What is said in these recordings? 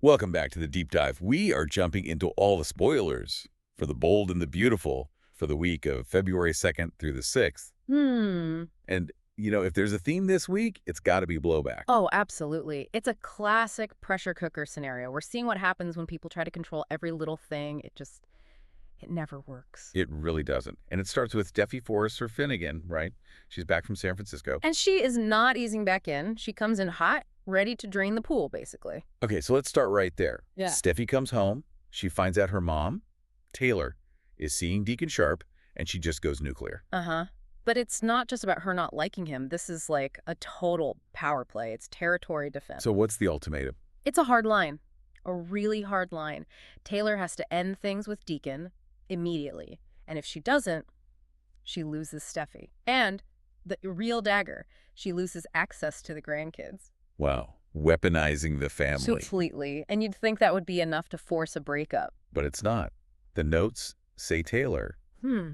Welcome back to the deep dive. We are jumping into all the spoilers for The Bold and the Beautiful for the week of February 2nd through the 6th. And, if there's a theme this week, it's got to be blowback. Oh, absolutely. It's a classic pressure cooker scenario. We're seeing what happens when people try to control every little thing. It never works. It really doesn't. And it starts with Steffi Forrester Finnegan, right? She's back from San Francisco. And she is not easing back in. She comes in hot, ready to drain the pool, basically. Okay, so let's start right there. Yeah. Steffi comes home. She finds out her mom, Taylor, is seeing Deacon Sharp, and she just goes nuclear. But it's not just about her not liking him. This is like a total power play. It's territory defense. So what's the ultimatum? It's a hard line, a really hard line. Taylor has to end things with Deacon immediately. And if she doesn't, she loses Steffi. And the real dagger, she loses access to the grandkids. Wow, weaponizing the family. Completely. And you'd think that would be enough to force a breakup. But it's not. The notes say Taylor.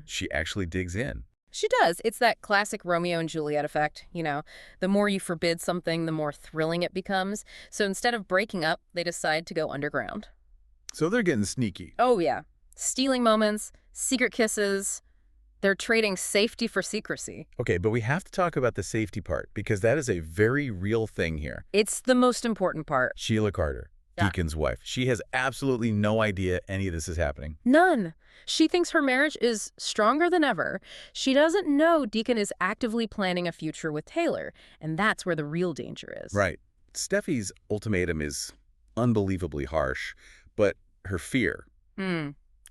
She actually digs in. She does. It's that classic Romeo and Juliet effect. The more you forbid something, the more thrilling it becomes. So instead of breaking up, they decide to go underground. So they're getting sneaky. Oh, yeah. Stealing moments, secret kisses. They're trading safety for secrecy. Okay, but we have to talk about the safety part, because that is a very real thing here. It's the most important part. Sheila Carter, Deacon's wife. She has absolutely no idea any of this is happening. None. She thinks her marriage is stronger than ever. She doesn't know Deacon is actively planning a future with Taylor, and that's where the real danger is. Right. Steffi's ultimatum is unbelievably harsh, but her fear,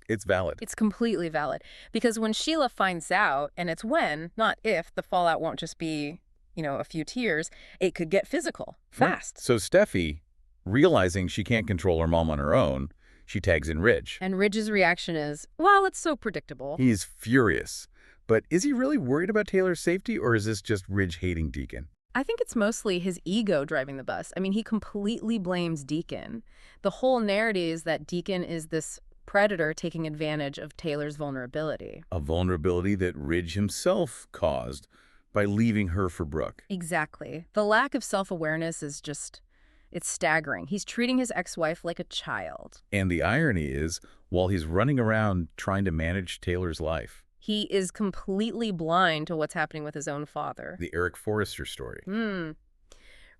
it's valid. It's completely valid. Because when Sheila finds out, and it's when, not if, the fallout won't just be, a few tears, it could get physical, fast. So Steffi, realizing she can't control her mom on her own, she tags in Ridge. And Ridge's reaction is, well, it's so predictable. He's furious. But is he really worried about Taylor's safety, or is this just Ridge hating Deacon? I think it's mostly his ego driving the bus. I mean, he completely blames Deacon. The whole narrative is that Deacon is this predator taking advantage of Taylor's vulnerability. A vulnerability that Ridge himself caused by leaving her for Brooke. Exactly. The lack of self-awareness is it's staggering. He's treating his ex-wife like a child. And the irony is, while he's running around trying to manage Taylor's life, he is completely blind to what's happening with his own father. The Eric Forrester story.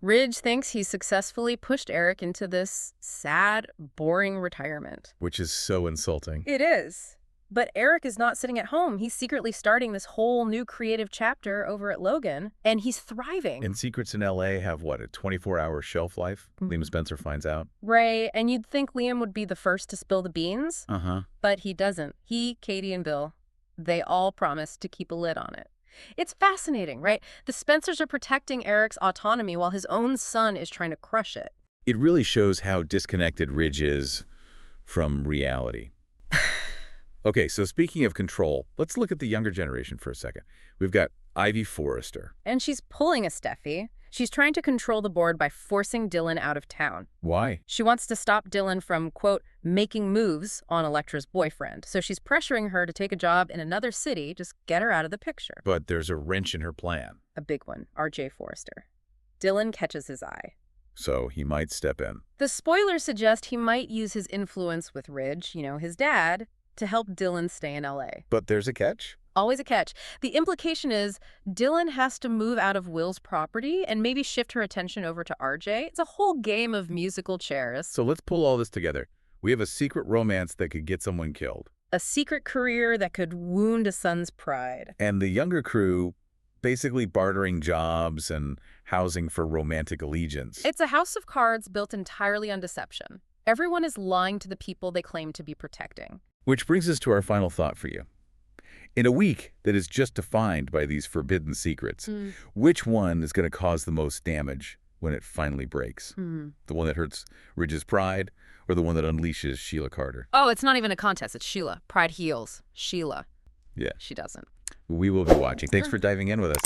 Ridge thinks he successfully pushed Eric into this sad, boring retirement. Which is so insulting. It is. But Eric is not sitting at home. He's secretly starting this whole new creative chapter over at Logan, and he's thriving. And secrets in L.A. have, what, a 24-hour shelf life? Liam Spencer finds out. Right, and you'd think Liam would be the first to spill the beans. But he doesn't. He, Katie, and Bill, they all promise to keep a lid on it. It's fascinating, right? The Spencers are protecting Eric's autonomy while his own son is trying to crush it. It really shows how disconnected Ridge is from reality. Okay, so speaking of control, let's look at the younger generation for a second. We've got Ivy Forrester. And she's pulling a Steffi. She's trying to control the board by forcing Dylan out of town. Why? She wants to stop Dylan from, quote, making moves on Electra's boyfriend. So she's pressuring her to take a job in another city, just get her out of the picture. But there's a wrench in her plan. A big one, R.J. Forrester. Dylan catches his eye. So he might step in. The spoilers suggest he might use his influence with Ridge, his dad, to help Dylan stay in L.A. But there's a catch? Always a catch. The implication is Dylan has to move out of Will's property and maybe shift her attention over to RJ. It's a whole game of musical chairs. So let's pull all this together. We have a secret romance that could get someone killed. A secret career that could wound a son's pride. And the younger crew basically bartering jobs and housing for romantic allegiance. It's a house of cards built entirely on deception. Everyone is lying to the people they claim to be protecting. Which brings us to our final thought for you. In a week that is just defined by these forbidden secrets, which one is going to cause the most damage when it finally breaks? The one that hurts Ridge's pride, or the one that unleashes Sheila Carter? Oh, it's not even a contest. It's Sheila. Pride heals. Sheila. Yeah. She doesn't. We will be watching. Thanks for diving in with us.